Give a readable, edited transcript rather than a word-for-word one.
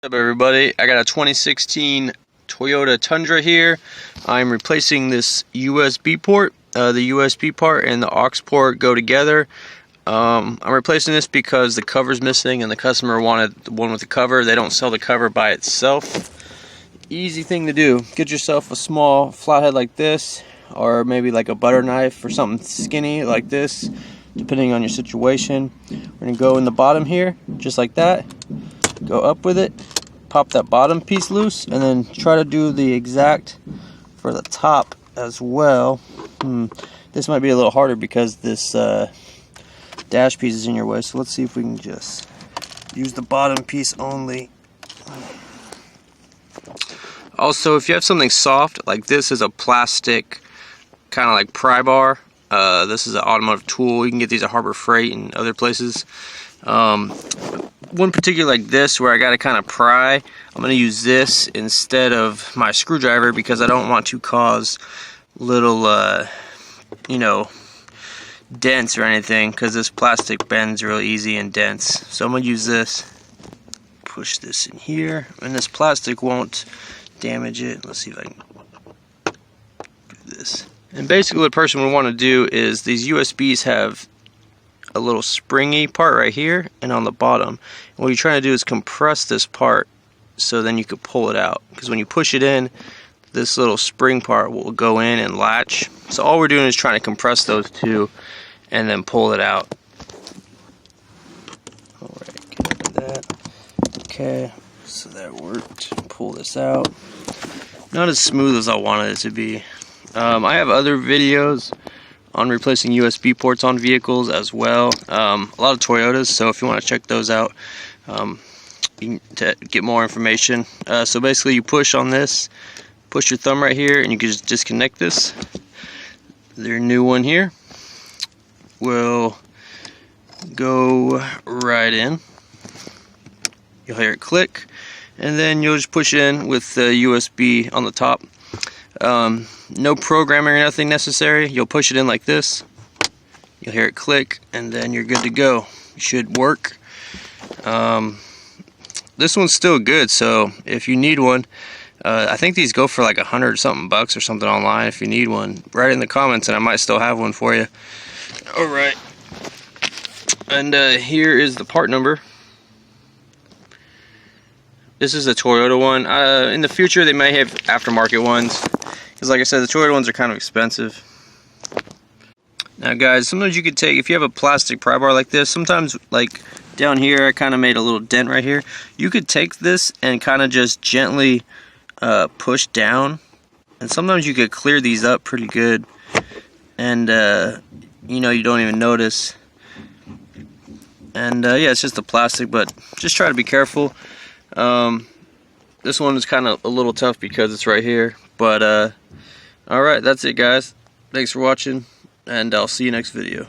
What's up, everybody? I got a 2016 Toyota Tundra here. I'm replacing this USB port. The USB part and the aux port go together. I'm replacing this because the cover's missing and the customer wanted the one with the cover. They don't sell the cover by itself. Easy thing to do. Get yourself a small flathead like this, or maybe like a butter knife or something skinny like this, depending on your situation. We're going to go in the bottom here, just like that. Go up with it, pop that bottom piece loose, and then try to do the exact for the top as well. This might be a little harder because this dash piece is in your way, so let's see if we can just use the bottom piece only. Also, if you have something soft, like this is a plastic kind of like pry bar. This is an automotive tool. You can get these at Harbor Freight and other places. One particular like this where I got to kind of pry, I'm going to use this instead of my screwdriver because I don't want to cause little dents or anything, because this plastic bends real easy and dense. So I'm going to use this, push this in here, and this plastic won't damage it. Let's see if I can do this. And basically what a person would want to do is, these USBs have a little springy part right here and on the bottom. And what you're trying to do is compress this part so then you could pull it out, because when you push it in, this little spring part will go in and latch. So all we're doing is trying to compress those two and then pull it out. Alright, get rid of that. Okay, so that worked. Pull this out. Not as smooth as I wanted it to be. I have other videos on replacing USB ports on vehicles as well. A lot of Toyotas, so if you want to check those out to get more information. So basically you push on this, push your thumb right here, and you can just disconnect this. Their new one here will go right in. You'll hear it click, and then you'll just push it in with the USB on the top. No programming or nothing necessary. You'll push it in like this, you'll hear it click, and then you're good to go. It should work. This one's still good, so if you need one, I think these go for like $100 bucks or something online. If you need one, write in the comments and I might still have one for you. Alright, and here is the part number. This is a Toyota one. In the future they may have aftermarket ones, because like I said, the Toyota ones are kind of expensive. Now guys, sometimes you could take, if you have a plastic pry bar like this, sometimes like down here I kind of made a little dent right here. You could take this and kind of just gently push down, and sometimes you could clear these up pretty good, and you don't even notice. And yeah, it's just the plastic, but just try to be careful. This one is kind of a little tough because it's right here, but alright, that's it guys. Thanks for watching, and I'll see you next video.